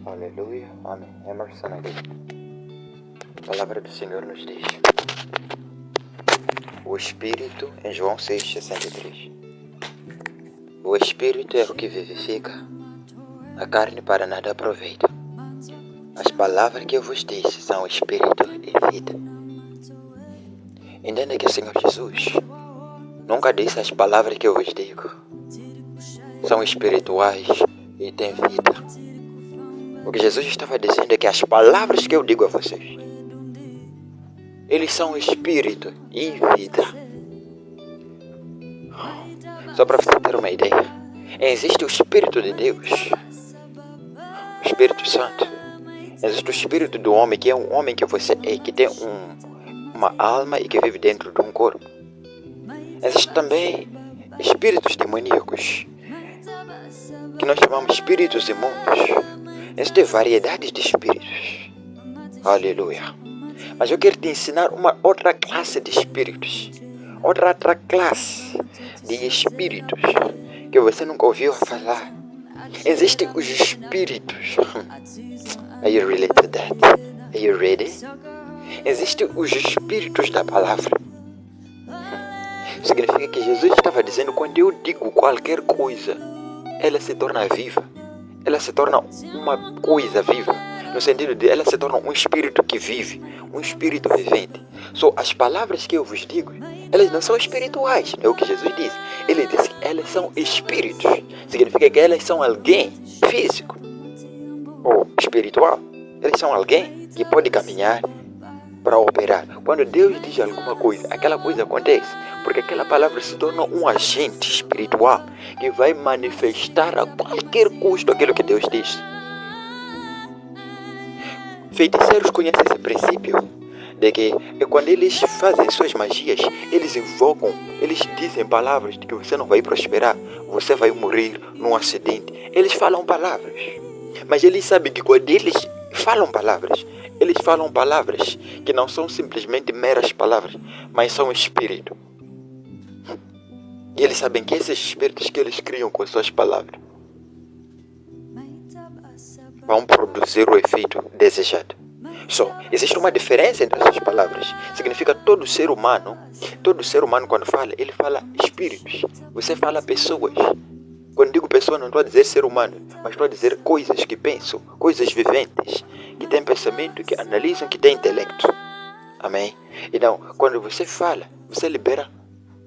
Aleluia, amém. Emerson aqui. A palavra do Senhor nos diz: o Espírito, em João 6,63. O Espírito é o que vivifica, a carne para nada aproveita. As palavras que eu vos disse são Espírito e vida. Entenda que o Senhor Jesus nunca disse as palavras que eu vos digo são espirituais e têm vida. O que Jesus estava dizendo é que as palavras que eu digo a vocês, eles são espírito e vida. Só para você ter uma ideia, existe o Espírito de Deus, o Espírito Santo. Existe o Espírito do homem, que é um homem que você é, que tem uma alma e que vive dentro de um corpo. Existem também espíritos demoníacos, que nós chamamos espíritos imundos. Existem variedades de espíritos. Aleluia. Mas eu quero te ensinar uma outra classe de espíritos. Outra classe de espíritos que você nunca ouviu falar. Existem os espíritos. Are you related to that? Are you ready? Existem os espíritos da palavra. Significa que Jesus estava dizendo, quando eu digo qualquer coisa, ela se torna viva. Ela se torna uma coisa viva. No sentido de ela se torna um espírito que vive, um espírito vivente. As palavras que eu vos digo, elas não são espirituais, não é o que Jesus disse. Ele disse que elas são espíritos. Significa que elas são alguém físico ou espiritual. Elas são alguém que pode caminhar para operar. Quando Deus diz alguma coisa, aquela coisa acontece, porque aquela palavra se torna um agente espiritual que vai manifestar a qualquer custo aquilo que Deus diz. Feiticeiros conhecem esse princípio de que quando eles fazem suas magias, eles invocam, eles dizem palavras de que você não vai prosperar, você vai morrer num acidente. Eles falam palavras, mas eles sabem que quando eles falam palavras, eles falam palavras que não são simplesmente meras palavras, mas são espírito. E eles sabem que esses espíritos que eles criam com suas palavras vão produzir o efeito desejado. Existe uma diferença entre essas palavras. Significa todo ser humano quando fala, ele fala espíritos. Você fala pessoas. Quando digo pessoa, não estou a dizer ser humano, mas estou a dizer coisas que pensam, coisas viventes, que têm pensamento, que analisam, que têm intelecto. Amém? Então, quando você fala, você libera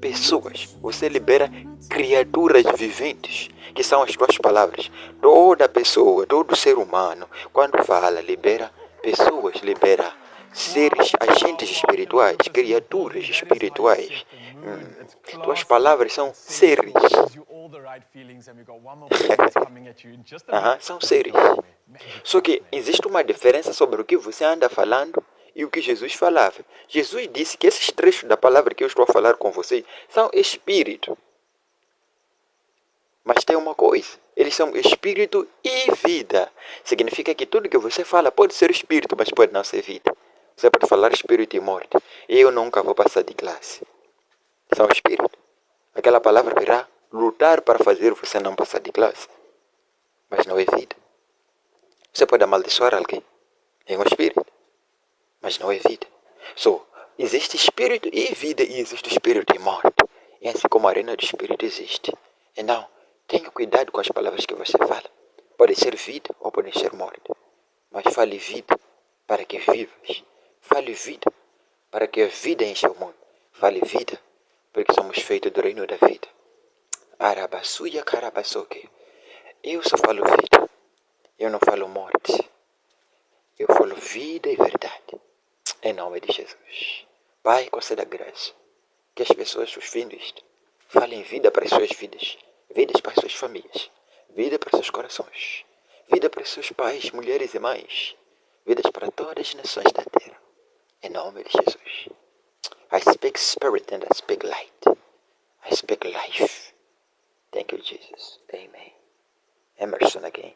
pessoas, você libera criaturas viventes, que são as tuas palavras. Toda pessoa, todo ser humano, quando fala, libera pessoas, libera seres, agentes espirituais, criaturas espirituais. Tuas palavras são seres. São seres. Só que existe uma diferença sobre o que você anda falando e o que Jesus falava. Jesus disse que esses trechos da palavra que eu estou a falar com vocês são espírito. Mas tem uma coisa, eles são espírito e vida. Significa que tudo que você fala pode ser espírito, mas pode não ser vida. Você pode falar espírito e morte. Eu nunca vou passar de classe. São espírito. Aquela palavra virá lutar para fazer você não passar de classe. Mas não é vida. Você pode amaldiçoar alguém. É um espírito. Mas não é vida. Existe espírito e vida e existe espírito e morte. E assim como a arena do espírito existe. Então, tenha cuidado com as palavras que você fala. Pode ser vida ou pode ser morte. Mas fale vida para que vivas. Fale vida para que a vida encha o mundo. Fale vida porque somos feitos do reino da vida. Arabasuya Karabasoke. Eu só falo vida. Eu não falo morte. Eu falo vida e verdade. Em nome de Jesus. Pai, conceda graça. Que as pessoas, os filhos, falem vida para as suas vidas. Vidas para as suas famílias. Vida para os seus corações. Vida para os seus pais, mulheres e mães. Vidas para todas as nações da terra. Em nome de Jesus. I speak spirit and I speak light. I speak life. Thank you, Jesus. Amen. Emerson again.